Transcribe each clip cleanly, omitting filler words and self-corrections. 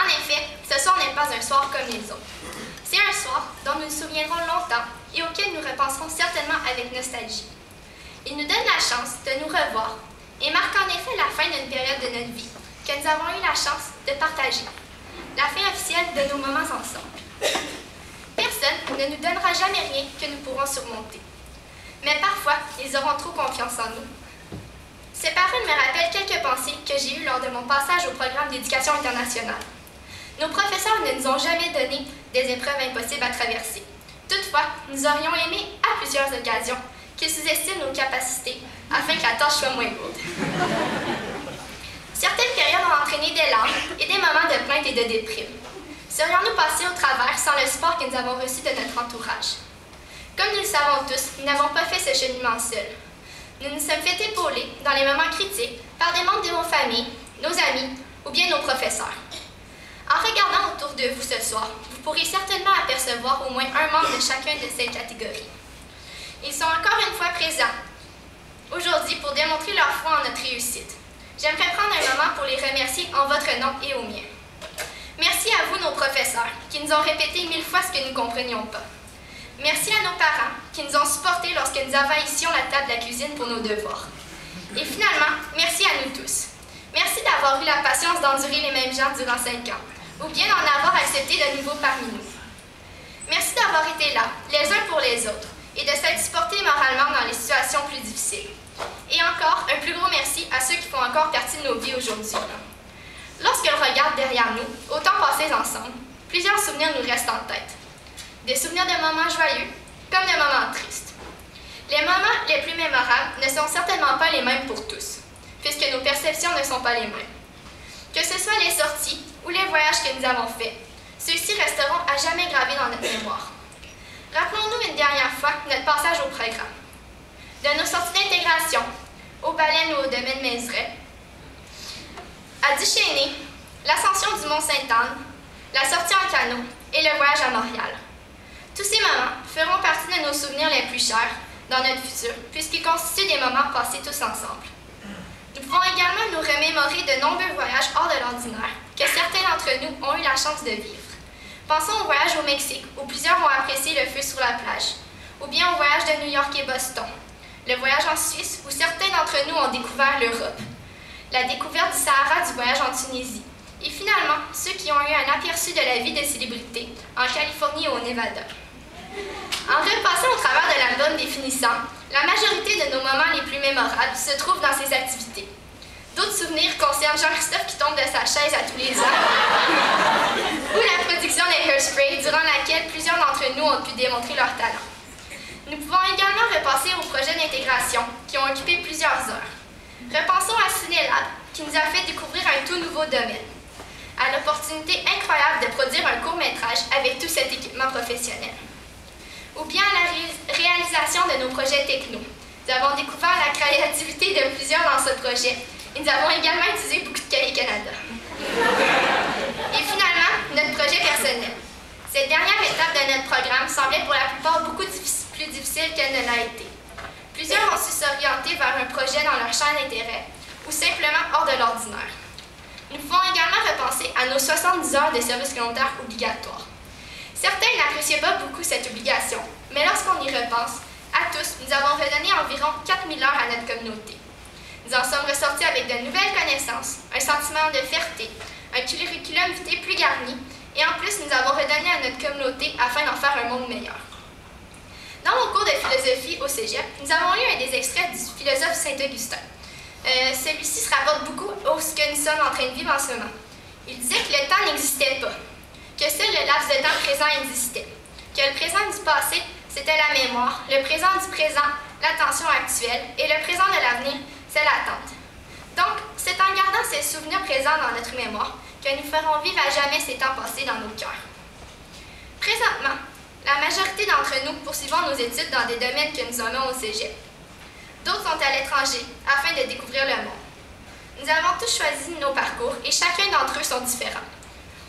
effet, ce soir n'est pas un soir comme les autres. C'est un soir dont nous nous souviendrons longtemps et auquel nous repenserons certainement avec nostalgie. Il nous donne la chance de nous revoir et marque en effet la fin d'une période de notre vie que nous avons eu la chance de partager. La fin officielle de nos moments ensemble. Personne ne nous donnera jamais rien que nous pourrons surmonter. Mais parfois, ils auront trop confiance en nous. Ces paroles me rappellent quelques pensées que j'ai eues lors de mon passage au programme d'éducation internationale. Nos professeurs ne nous ont jamais donné des épreuves impossibles à traverser. Toutefois, nous aurions aimé, à plusieurs occasions, qu'ils sous-estiment nos capacités afin que la tâche soit moins lourde. Certaines périodes ont entraîné des larmes et des moments de plainte et de déprime. Serions-nous passés au travers sans le support que nous avons reçu de notre entourage? Comme nous le savons tous, nous n'avons pas fait ce cheminement seuls. Nous nous sommes fait épauler dans les moments critiques par des membres de nos familles, nos amis ou bien nos professeurs. En regardant autour de vous ce soir, vous pourrez certainement apercevoir au moins un membre de chacune de ces catégories. Ils sont encore une fois présents aujourd'hui pour démontrer leur foi en notre réussite. J'aimerais prendre un moment pour les remercier en votre nom et au mien. Merci à vous, nos professeurs, qui nous ont répété 1000 fois ce que nous ne comprenions pas. Merci à nos parents, qui nous ont supportés lorsque nous avissions la table de la cuisine pour nos devoirs. Et finalement, merci à nous tous. Merci d'avoir eu la patience d'endurer les mêmes gens durant 5 ans, ou bien d'en avoir accepté de nouveau parmi nous. Merci d'avoir été là, les uns pour les autres, et de s'être supportés moralement dans les situations plus difficiles. Et encore, un plus gros merci à ceux qui font encore partie de nos vies aujourd'hui. Lorsque l'on regarde derrière nous, au temps passé ensemble, plusieurs souvenirs nous restent en tête. Des souvenirs de moments joyeux, comme de moments tristes. Les moments les plus mémorables ne sont certainement pas les mêmes pour tous, puisque nos perceptions ne sont pas les mêmes. Que ce soit les sorties ou les voyages que nous avons faits, ceux-ci resteront à jamais gravés dans notre mémoire. Rappelons-nous une dernière fois notre passage au programme. De nos sorties d'intégration, aux baleines ou au domaine Mézeray, à Duchesnay, l'ascension du Mont-Sainte-Anne, la sortie en canot et le voyage à Montréal. Tous ces moments feront partie de nos souvenirs les plus chers dans notre futur, puisqu'ils constituent des moments passés tous ensemble. Nous pouvons également nous remémorer de nombreux voyages hors de l'ordinaire que certains d'entre nous ont eu la chance de vivre. Pensons au voyage au Mexique, où plusieurs ont apprécié le feu sur la plage, ou bien au voyage de New York et Boston, le voyage en Suisse, où certains d'entre nous ont découvert l'Europe, la découverte du Sahara du voyage en Tunisie, et finalement, ceux qui ont eu un aperçu de la vie de célébrités en Californie et au Nevada. En repassant au travers de l'album définissant, la majorité de nos moments les plus mémorables se trouvent dans ces activités. D'autres souvenirs concernent Jean-Christophe qui tombe de sa chaise à tous les ans, ou la production des Hairspray, durant laquelle plusieurs d'entre nous ont pu démontrer leur talent. Nous pouvons également repasser aux projets d'intégration qui ont occupé plusieurs heures. Repensons à Cinélab, qui nous a fait découvrir un tout nouveau domaine, à l'opportunité incroyable de produire un court-métrage avec tout cet équipement professionnel. Ou bien à la réalisation de nos projets techno. Nous avons découvert la créativité de plusieurs dans ce projet et nous avons également utilisé beaucoup de Cahiers Canada. Et finalement, notre projet personnel. Cette dernière étape de notre programme semblait pour la plupart beaucoup plus difficile qu'elle ne l'a été. Plusieurs ont su s'orienter vers un projet dans leur champ d'intérêt ou simplement hors de l'ordinaire. Nous pouvons également repenser à nos 70 heures de service volontaire obligatoire. Certains n'appréciaient pas beaucoup cette obligation, mais lorsqu'on y repense, à tous, nous avons redonné environ 4000 heures à notre communauté. Nous en sommes ressortis avec de nouvelles connaissances, un sentiment de fierté, un curriculum vitae plus garni, et en plus, nous avons redonné à notre communauté afin d'en faire un monde meilleur. Dans mon cours de philosophie au Cégep, nous avons lu un des extraits du philosophe Saint-Augustin. Celui-ci se rapporte beaucoup à ce que nous sommes en train de vivre en ce moment. Il disait que le temps n'existait pas, que seul le laps de temps présent existait, que le présent du passé, c'était la mémoire, le présent du présent, l'attention actuelle, et le présent de l'avenir, c'est l'attente. Donc, c'est en gardant ces souvenirs présents dans notre mémoire que nous ferons vivre à jamais ces temps passés dans nos cœurs. Présentement, la majorité d'entre nous poursuivons nos études dans des domaines que nous aimons au Cégep. D'autres sont à l'étranger afin de découvrir le monde. Nous avons tous choisi nos parcours et chacun d'entre eux sont différents.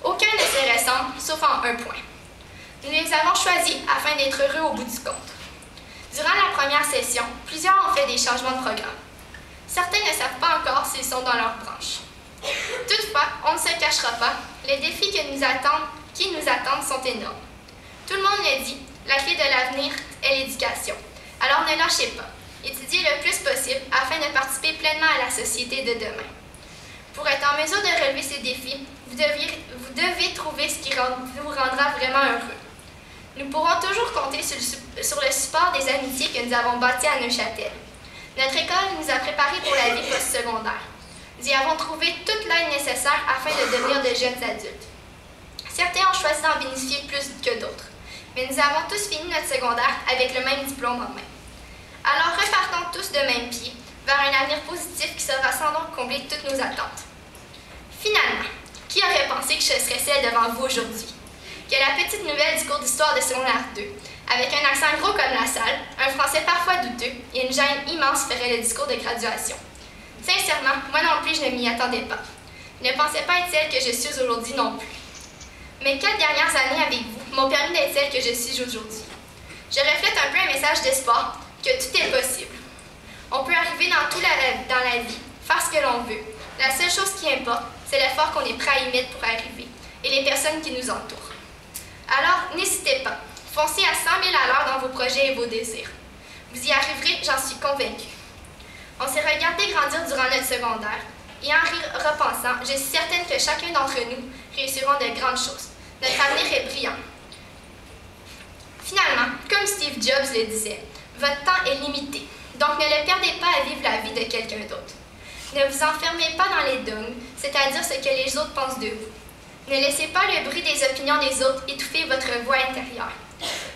Aucun ne se ressemble, sauf en un point. Nous les avons choisis afin d'être heureux au bout du compte. Durant la première session, plusieurs ont fait des changements de programme. Certains ne savent pas encore s'ils sont dans leur branche. Toutefois, on ne se cachera pas, les défis qui nous attendent sont énormes. Tout le monde le dit, la clé de l'avenir est l'éducation. Alors ne lâchez pas. Étudiez le plus possible afin de participer pleinement à la société de demain. Pour être en mesure de relever ces défis, vous devez trouver ce qui vous rendra vraiment heureux. Nous pourrons toujours compter sur le support des amitiés que nous avons bâties à Neuchâtel. Notre école nous a préparés pour la vie postsecondaire. Nous y avons trouvé toute l'aide nécessaire afin de devenir de jeunes adultes. Certains ont choisi d'en bénéficier plus que d'autres, mais nous avons tous fini notre secondaire avec le même diplôme en main. Alors repartons tous de même pied vers un avenir positif qui sera sans doute combler toutes nos attentes. Finalement, qui aurait pensé que je serais celle devant vous aujourd'hui? Que la petite nouvelle du cours d'histoire de secondaire 2, avec un accent gros comme la salle, un français parfois douteux et une gêne immense ferait le discours de graduation. Sincèrement, moi non plus je ne m'y attendais pas. Je ne pensais pas être celle que je suis aujourd'hui non plus. Mes 4 dernières années avec vous m'ont permis d'être celle que je suis aujourd'hui. Je reflète un peu un message d'espoir que tout est possible. On peut arriver dans la vie, faire ce que l'on veut. La seule chose qui importe, c'est l'effort qu'on est prêt à y mettre pour arriver et les personnes qui nous entourent. Alors, n'hésitez pas. Foncez à 100 000 à l'heure dans vos projets et vos désirs. Vous y arriverez, j'en suis convaincue. On s'est regardé grandir durant notre secondaire et en repensant, je suis certaine que chacun d'entre nous réussiront de grandes choses. Notre avenir est brillant. Finalement, comme Steve Jobs le disait, votre temps est limité, donc ne le perdez pas à vivre la vie de quelqu'un d'autre. Ne vous enfermez pas dans les dogmes, c'est-à-dire ce que les autres pensent de vous. Ne laissez pas le bruit des opinions des autres étouffer votre voix intérieure.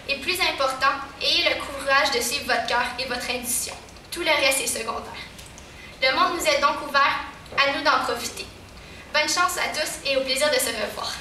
Et plus important, ayez le courage de suivre votre cœur et votre intuition. Tout le reste est secondaire. Le monde nous est donc ouvert, à nous d'en profiter. Bonne chance à tous et au plaisir de se revoir.